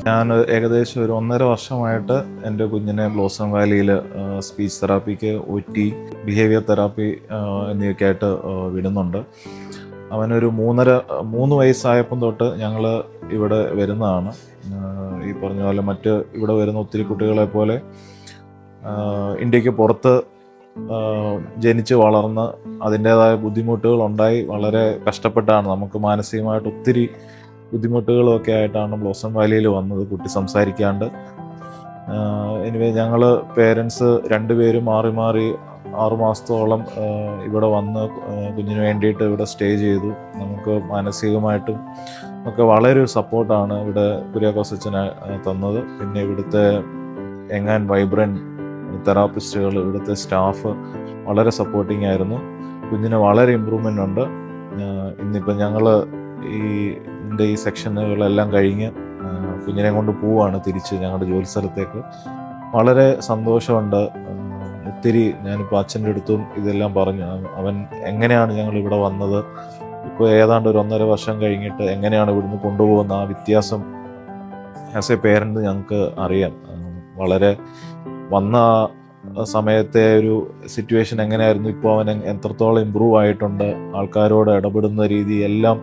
ഞാൻ ഏകദേശം ഒരു 1.5 വർഷമായിട്ട് എൻ്റെ കുഞ്ഞിനെ ബ്ലോസം വാലിയിൽ സ്പീച്ച് തെറാപ്പിക്ക് OT, ബിഹേവിയർ തെറാപ്പി എന്നിവയൊക്കെ ആയിട്ട് വിടുന്നുണ്ട്. അവനൊരു 3 വയസ്സായപ്പം തൊട്ട് ഞങ്ങൾ ഇവിടെ വരുന്നതാണ്. ഈ പറഞ്ഞ പോലെ ഇവിടെ വരുന്ന ഒത്തിരി കുട്ടികളെ പോലെ ഇന്ത്യക്ക് പുറത്ത് ജനിച്ച് വളർന്ന് അതിൻ്റേതായ ബുദ്ധിമുട്ടുകളുണ്ടായി വളരെ കഷ്ടപ്പെട്ടാണ്, നമുക്ക് മാനസികമായിട്ട് ഒത്തിരി ബുദ്ധിമുട്ടുകളൊക്കെ ആയിട്ടാണ് ബ്ലോസം വാലിയിൽ വന്നത്. കുട്ടി സംസാരിക്കാണ്ട്. എനിവേ ഞങ്ങൾ പേരൻസ് 2 പേരും മാറി മാറി 6 മാസത്തോളം ഇവിടെ വന്ന് കുഞ്ഞിന് വേണ്ടിയിട്ട് ഇവിടെ സ്റ്റേ ചെയ്തു. നമുക്ക് മാനസികമായിട്ടും ഒക്കെ വളരെ ഒരു സപ്പോർട്ടാണ് ഇവിടെ കുര്യാക്കോസ് അച്ഛന് തന്നത്. പിന്നെ ഇവിടുത്തെ യങ് ആൻഡ് വൈബ്രൻറ്റ് തെറാപ്പിസ്റ്റുകൾ, ഇവിടുത്തെ സ്റ്റാഫ് വളരെ സപ്പോർട്ടിങ് ആയിരുന്നു. കുഞ്ഞിന് വളരെ ഇമ്പ്രൂവ്മെൻ്റ് ഉണ്ട്. ഇന്നിപ്പം ഞങ്ങൾ ഈ സെക്ഷനുകളെല്ലാം കഴിഞ്ഞ് കുഞ്ഞിനെ കൊണ്ട് പോവുകയാണ് തിരിച്ച് ഞങ്ങളുടെ ജോലി സ്ഥലത്തേക്ക്. വളരെ സന്തോഷമുണ്ട്. ഒത്തിരി ഞാനിപ്പോൾ അച്ഛൻ്റെ അടുത്തും ഇതെല്ലാം പറഞ്ഞു, അവൻ എങ്ങനെയാണ് ഞങ്ങൾ ഇവിടെ വന്നത്, ഇപ്പോൾ ഏതാണ്ട് ഒരു 1.5 വർഷം കഴിഞ്ഞിട്ട് എങ്ങനെയാണ് ഇവിടുന്ന് കൊണ്ടുപോകുന്ന ആ വ്യത്യാസം ആസ് എ പേരൻ്റ് ഞങ്ങൾക്ക് അറിയാം. വളരെ വന്ന സമയത്തെ ഒരു സിറ്റുവേഷൻ എങ്ങനെയായിരുന്നു, ഇപ്പോൾ അവൻ എത്രത്തോളം ഇമ്പ്രൂവ് ആയിട്ടുണ്ട്, ആൾക്കാരോട് ഇടപെടുന്ന രീതി എല്ലാം.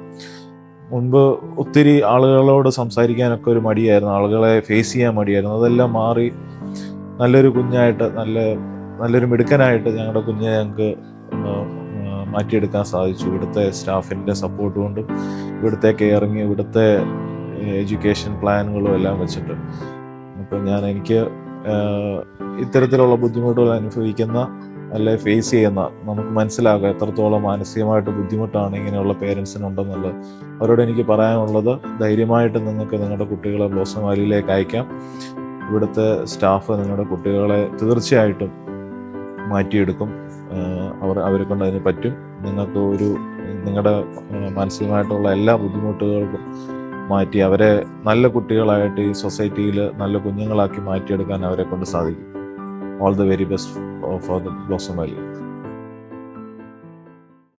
മുൻപ് ഒത്തിരി ആളുകളോട് സംസാരിക്കാനൊക്കെ ഒരു മടിയായിരുന്നു, ആളുകളെ ഫേസ് ചെയ്യാൻ മടിയായിരുന്നു. അതെല്ലാം മാറി നല്ലൊരു കുഞ്ഞായിട്ട്, നല്ലൊരു മിടുക്കനായിട്ട് ഞങ്ങളുടെ കുഞ്ഞിനെ ഞങ്ങൾക്ക് മാറ്റിയെടുക്കാൻ സാധിച്ചു. ഇവിടുത്തെ സ്റ്റാഫിൻ്റെ സപ്പോർട്ട് കൊണ്ടും ഇവിടുത്തെ കെയറിങ്, ഇവിടുത്തെ എഡ്യൂക്കേഷൻ പ്ലാനുകളും എല്ലാം വെച്ചിട്ട്. അപ്പം എനിക്ക് ഇത്തരത്തിലുള്ള ബുദ്ധിമുട്ടുകൾ അനുഭവിക്കുന്ന അല്ലെ ഫേസ് ചെയ്യുന്ന, നമുക്ക് മനസ്സിലാകുക എത്രത്തോളം മാനസികമായിട്ട് ബുദ്ധിമുട്ടാണ് ഇങ്ങനെയുള്ള പേരൻസിനുണ്ടെന്നുള്ളത്. അവരോട് എനിക്ക് പറയാനുള്ളത്, ധൈര്യമായിട്ട് നിങ്ങൾക്ക് നിങ്ങളുടെ കുട്ടികളെ ബ്ലോസം വാലിയിലേക്ക് അയക്കാം. ഇവിടുത്തെ സ്റ്റാഫ് നിങ്ങളുടെ കുട്ടികളെ തീർച്ചയായിട്ടും മാറ്റിയെടുക്കും. അവരെ കൊണ്ട് അതിന് പറ്റും. നിങ്ങൾക്ക് നിങ്ങളുടെ മാനസികമായിട്ടുള്ള എല്ലാ ബുദ്ധിമുട്ടുകൾക്കും മാറ്റി അവരെ നല്ല കുട്ടികളായിട്ട് ഈ സൊസൈറ്റിയിൽ നല്ല കുഞ്ഞുങ്ങളാക്കി മാറ്റിയെടുക്കാൻ അവരെ കൊണ്ട് സാധിക്കും. All the very best for the Blossom Valley.